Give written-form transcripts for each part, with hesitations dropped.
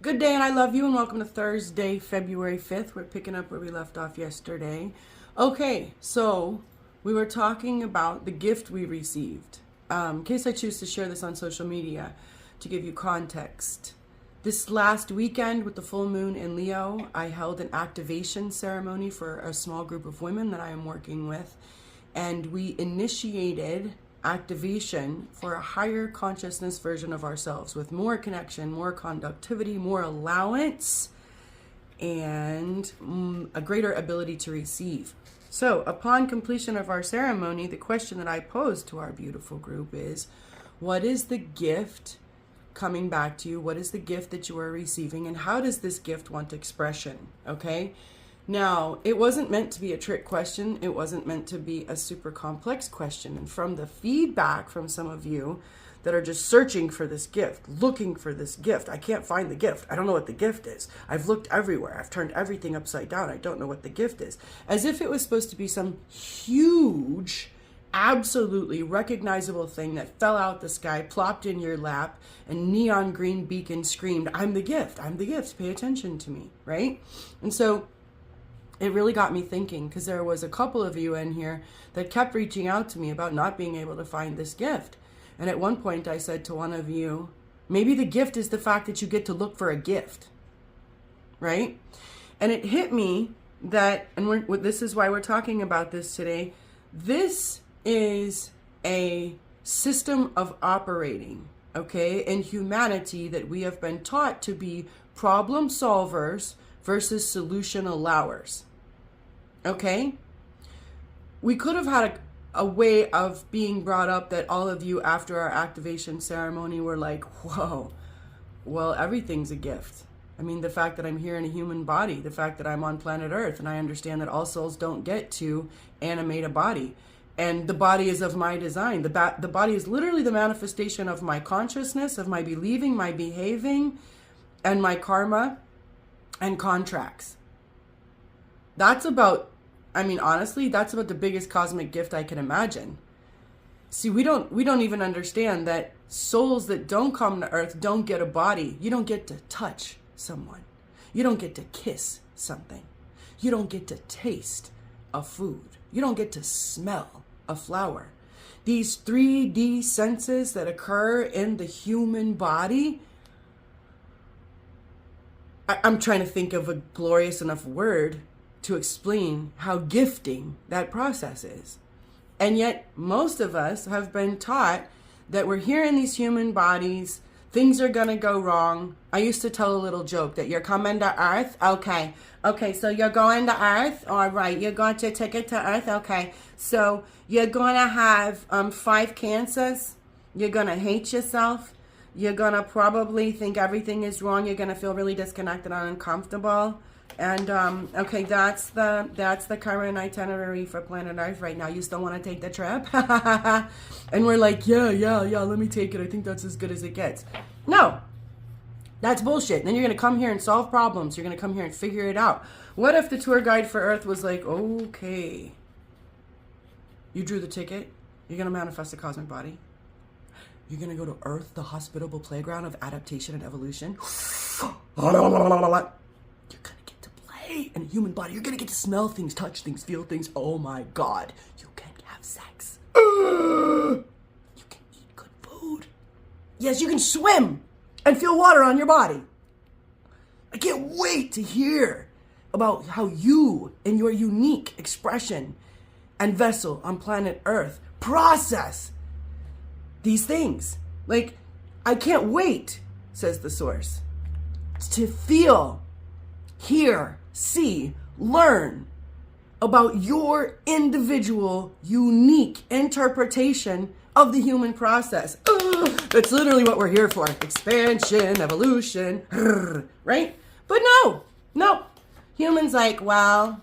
Good day, and I love you, and welcome to Thursday, February 5th. We're picking up where we left off yesterday. Okay, so we were talking about the gift we received. In case I choose to share this on social media, to give you context. This last weekend with the full moon in Leo, I held an activation ceremony for a small group of women that I am working with, and we initiated activation for a higher consciousness version of ourselves with more connection, more conductivity, more allowance, and a greater ability to receive. So upon completion of our ceremony, the question that I posed to our beautiful group is, what is the gift coming back to you? What is the gift that you are receiving, and how does this gift want expression? Okay. Now, it wasn't meant to be a trick question. It wasn't meant to be a super complex question. And from the feedback from some of you that are just searching for this gift, looking for this gift, I can't find the gift. I don't know what the gift is. I've looked everywhere. I've turned everything upside down. I don't know what the gift is. As if it was supposed to be some huge, absolutely recognizable thing that fell out the sky, plopped in your lap, and neon green beacon screamed, "I'm the gift. I'm the gift. Pay attention to me," right? And so it really got me thinking, because there was a couple of you in here that kept reaching out to me about not being able to find this gift. And at one point I said to one of you, maybe the gift is the fact that you get to look for a gift, right? And it hit me that, and this is why we're talking about this today, this is a system of operating, okay, in humanity that we have been taught to be problem solvers versus solution allowers. Okay? We could have had a way of being brought up that all of you after our activation ceremony were like, whoa, well, everything's a gift. I mean, the fact that I'm here in a human body, the fact that I'm on planet Earth, and I understand that all souls don't get to animate a body. And the body is of my design. The body is literally the manifestation of my consciousness, of my believing, my behaving, and my karma and contracts. That's about, I mean, honestly, that's about the biggest cosmic gift I can imagine. See, we don't even understand that souls that don't come to Earth don't get a body. You don't get to touch someone. You don't get to kiss something. You don't get to taste a food. You don't get to smell a flower. These 3D senses that occur in the human body, I'm trying to think of a glorious enough word to explain how gifting that process is. And yet most of us have been taught that we're here in these human bodies, things are gonna go wrong. I used to tell a little joke that you're coming to Earth. Okay, so you're going to Earth. All right, you're going to take it to Earth. Okay, so you're gonna have 5 cancers. You're gonna hate yourself. You're gonna probably think everything is wrong. You're gonna feel really disconnected and uncomfortable. And okay, that's the current itinerary for planet Earth right now. You still want to take the trip? And we're like, yeah, let me take it. I think that's as good as it gets. No, that's bullshit. Then you're gonna come here and solve problems. You're gonna come here and figure it out. What if the tour guide for Earth was like, okay, you drew the ticket. You're gonna manifest a cosmic body. You're gonna go to Earth, the hospitable playground of adaptation and evolution. You're gonna get to play in a human body. You're gonna get to smell things, touch things, feel things. Oh my God. You can have sex. You can eat good food. Yes, you can swim and feel water on your body. I can't wait to hear about how you and your unique expression and vessel on planet Earth process these things. Like, I can't wait, says the source, to feel, hear, see, learn about your individual, unique interpretation of the human process. That's literally what we're here for. Expansion, evolution, right? But no. Humans like, well,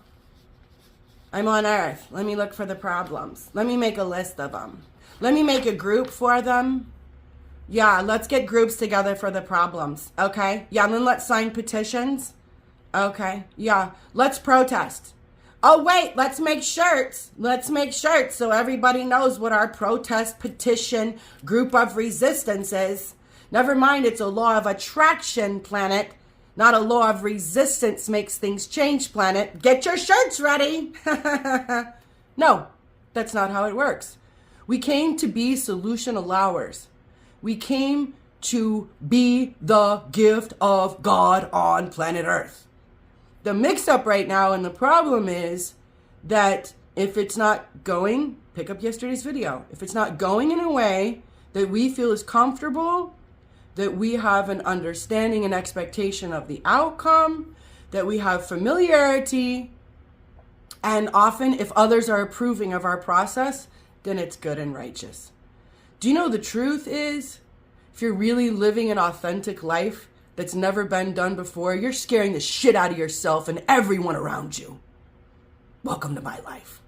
I'm on Earth. Let me look for the problems. Let me make a list of them. Let me make a group for them. Yeah, let's get groups together for the problems. Okay? Yeah, and then let's sign petitions. Okay? Yeah, let's protest. Oh, wait, let's make shirts. Let's make shirts so everybody knows what our protest petition group of resistance is. Never mind, it's a law of attraction planet. Not a law of resistance makes things change, planet. Get your shirts ready. No, that's not how it works. We came to be solution allowers. We came to be the gift of God on planet Earth. The mix-up right now and the problem is that if it's not going, pick up yesterday's video. If it's not going in a way that we feel is comfortable, that we have an understanding and expectation of the outcome, that we have familiarity, and often if others are approving of our process, then it's good and righteous. Do you know the truth is, if you're really living an authentic life that's never been done before, you're scaring the shit out of yourself and everyone around you. Welcome to my life.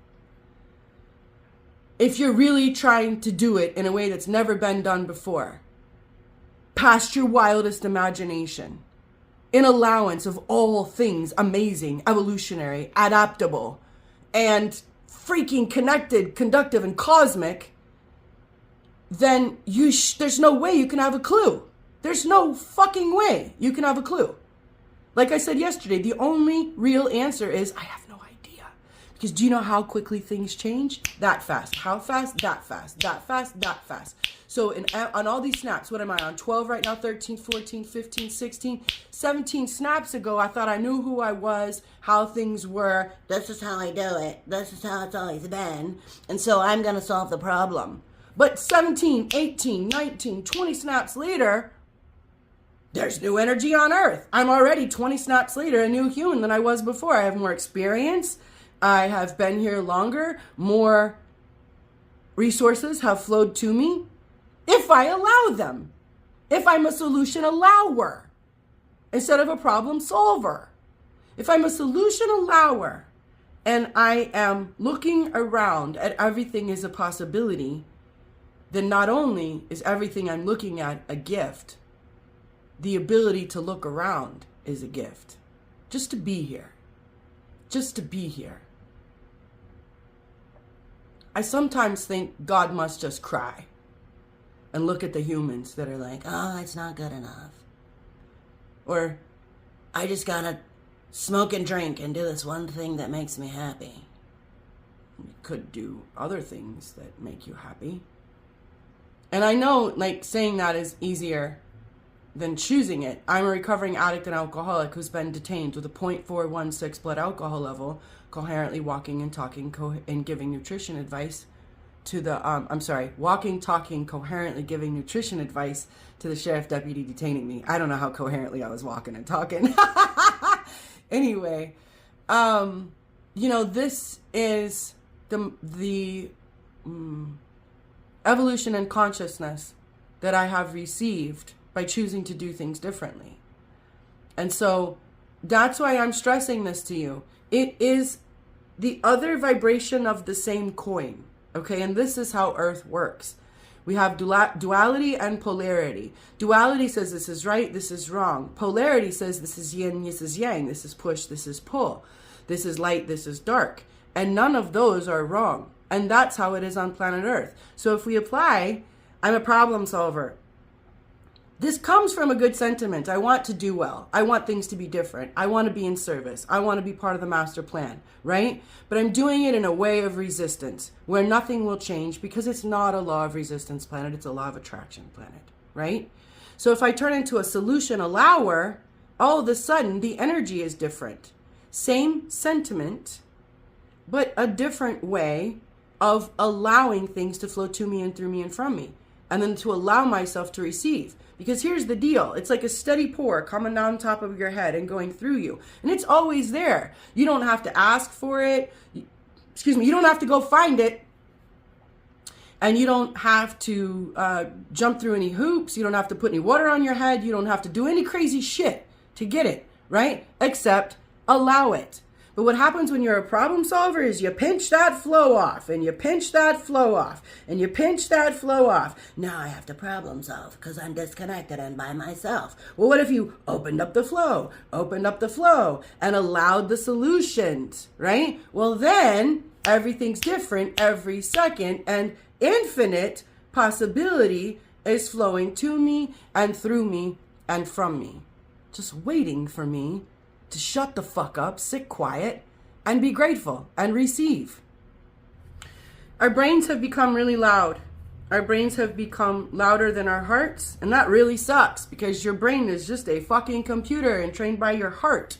If you're really trying to do it in a way that's never been done before, past your wildest imagination, in allowance of all things amazing, evolutionary, adaptable, and freaking connected, conductive, and cosmic, then there's no way you can have a clue. There's no fucking way you can have a clue. Like I said yesterday, the only real answer is, I have no idea. Because do you know how quickly things change? That fast. How fast? That fast. That fast? That fast. So on all these snaps, what am I on? 12 right now, 13, 14, 15, 16, 17 snaps ago, I thought I knew who I was, how things were. This is how I do it. This is how it's always been. And so I'm going to solve the problem. But 17, 18, 19, 20 snaps later, there's new energy on Earth. I'm already 20 snaps later a new human than I was before. I have more experience. I have been here longer. More resources have flowed to me. If I allow them. If I'm a solution allower instead of a problem solver. If I'm a solution allower and I am looking around at everything as a possibility, then not only is everything I'm looking at a gift, the ability to look around is a gift. Just to be here. Just to be here. I sometimes think God must just cry and look at the humans that are like, oh, it's not good enough. Or, I just gotta smoke and drink and do this one thing that makes me happy. You could do other things that make you happy. And I know, like, saying that is easier than choosing it. I'm a recovering addict and alcoholic who's been detained with a 0.416 blood alcohol level, coherently walking and talking and giving nutrition advice to the, walking, talking, coherently giving nutrition advice to the sheriff deputy detaining me. I don't know how coherently I was walking and talking. Anyway, you know, this is the evolution and consciousness that I have received by choosing to do things differently. And so that's why I'm stressing this to you. It is the other vibration of the same coin. Okay, and this is how Earth works. We have duality and polarity. Duality says this is right, this is wrong. Polarity says this is yin, this is yang, this is push, this is pull. This is light, this is dark. And none of those are wrong. And that's how it is on planet Earth. So if we apply, I'm a problem solver. This comes from a good sentiment. I want to do well. I want things to be different. I want to be in service. I want to be part of the master plan, right? But I'm doing it in a way of resistance where nothing will change because it's not a law of resistance planet. It's a law of attraction planet, right? So if I turn into a solution allower, all of a sudden the energy is different. Same sentiment, but a different way of allowing things to flow to me and through me and from me. And then to allow myself to receive. Because here's the deal. It's like a steady pour coming down top of your head and going through you. And it's always there. You don't have to ask for it. Excuse me. You don't have to go find it. And you don't have to jump through any hoops. You don't have to put any water on your head. You don't have to do any crazy shit to get it, right? Except allow it. But what happens when you're a problem solver is you pinch that flow off, and you pinch that flow off, and you pinch that flow off. Now I have to problem solve because I'm disconnected and by myself. Well, what if you opened up the flow, and allowed the solutions, right? Well, then everything's different every second, and infinite possibility is flowing to me and through me and from me. just waiting for me to shut the fuck up, sit quiet, and be grateful and receive. Our brains have become really loud. Our brains have become louder than our hearts, and that really sucks because your brain is just a fucking computer and trained by your heart.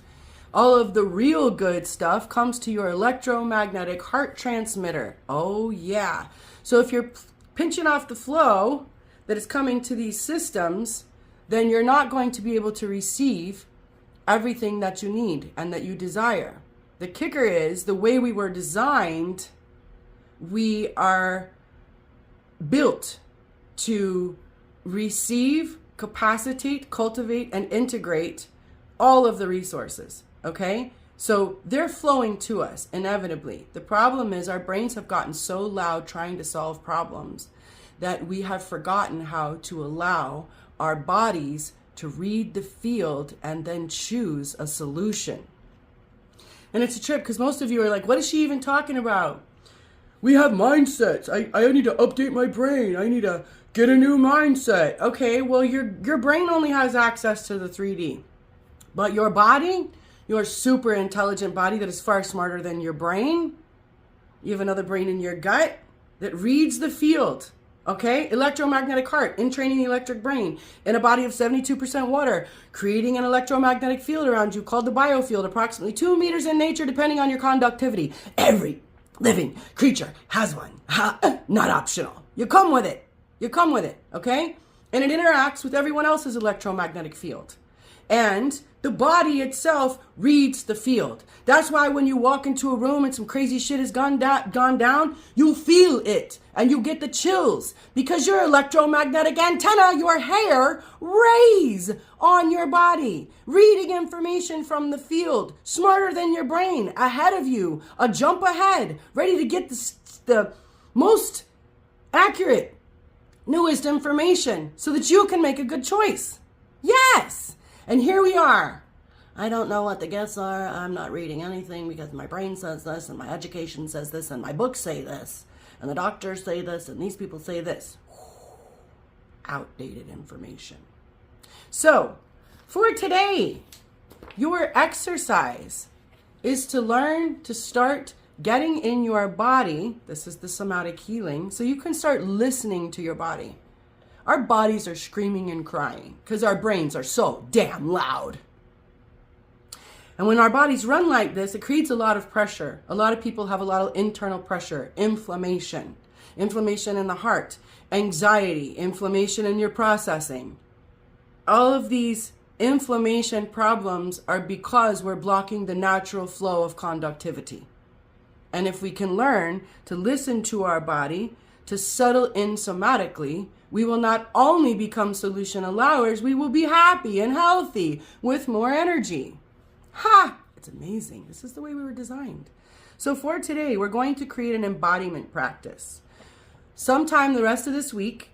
All of the real good stuff comes to your electromagnetic heart transmitter. Oh yeah. So if you're pinching off the flow that is coming to these systems, then you're not going to be able to receive everything that you need and that you desire. The kicker is the way we were designed, we are built to receive, capacitate, cultivate, and integrate all of the resources, okay? So they're flowing to us inevitably. The problem is our brains have gotten so loud trying to solve problems that we have forgotten how to allow our bodies to read the field and then choose a solution. And it's a trip because most of you are like, what is she even talking about? We have mindsets. I need to update my brain. I need to get a new mindset. Okay, well, your brain only has access to the 3D. But your body, your super intelligent body that is far smarter than your brain, you have another brain in your gut that reads the field. Okay, electromagnetic heart, entraining the electric brain in a body of 72% water, creating an electromagnetic field around you called the biofield, approximately 2 meters in nature, depending on your conductivity. Every living creature has one. Not optional. You come with it. You come with it, okay? And it interacts with everyone else's electromagnetic field. And the body itself reads the field. That's why when you walk into a room and some crazy shit has gone down, you feel it and you get the chills because your electromagnetic antenna, your hair, raise on your body, reading information from the field, smarter than your brain, ahead of you, a jump ahead, ready to get the most accurate, newest information so that you can make a good choice. Yes. And here we are. I don't know what the gifts are. I'm not reading anything because my brain says this and my education says this and my books say this and the doctors say this and these people say this. Outdated information. So for today, your exercise is to learn to start getting in your body. This is the somatic healing. So you can start listening to your body. Our bodies are screaming and crying because our brains are so damn loud. And when our bodies run like this, it creates a lot of pressure. A lot of people have a lot of internal pressure, inflammation in the heart, anxiety, inflammation in your processing. All of these inflammation problems are because we're blocking the natural flow of conductivity. And if we can learn to listen to our body, to settle in somatically, we will not only become SOULution allowers, we will be happy and healthy with more energy. Ha! It's amazing. This is the way we were designed. So for today, we're going to create an embodiment practice. Sometime the rest of this week,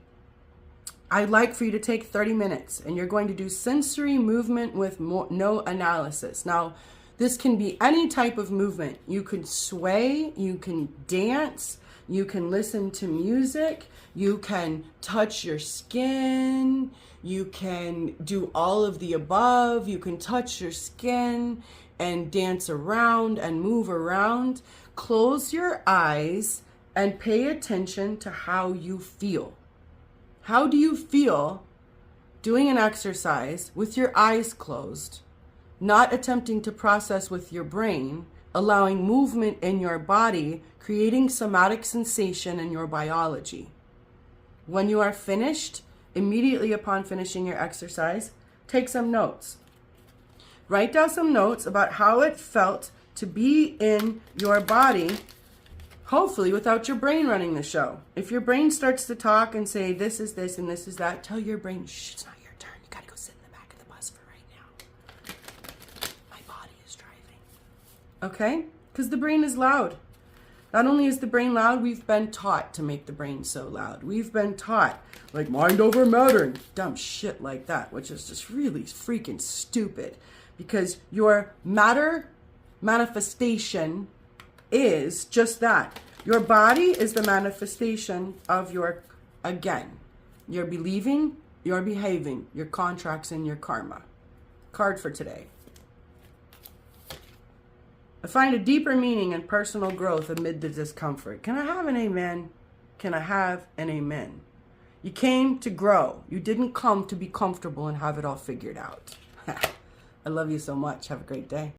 I'd like for you to take 30 minutes and you're going to do sensory movement with no analysis. Now, this can be any type of movement. You can sway, you can dance, you can listen to music, you can touch your skin, you can do all of the above, you can touch your skin and dance around and move around. Close your eyes and pay attention to how you feel. How do you feel doing an exercise with your eyes closed, not attempting to process with your brain, allowing movement in your body, creating somatic sensation in your biology? When you are finished, immediately upon finishing your exercise, take some notes. Write down some notes about how it felt to be in your body, hopefully without your brain running the show. If your brain starts to talk and say, this is this and this is that, tell your brain, shh, it's not your turn. You gotta go sit in the back of the bus for right now. My body is driving. Okay? Because the brain is loud. Not only is the brain loud, we've been taught to make the brain so loud. We've been taught, like mind over matter and dumb shit like that, which is just really freaking stupid. Because your matter manifestation is just that. Your body is the manifestation of your, again, your believing, your behaving, your contracts, and your karma. card for today. I find a deeper meaning in personal growth amid the discomfort. Can I have an amen? Can I have an amen? You came to grow. You didn't come to be comfortable and have it all figured out. I love you so much. Have a great day.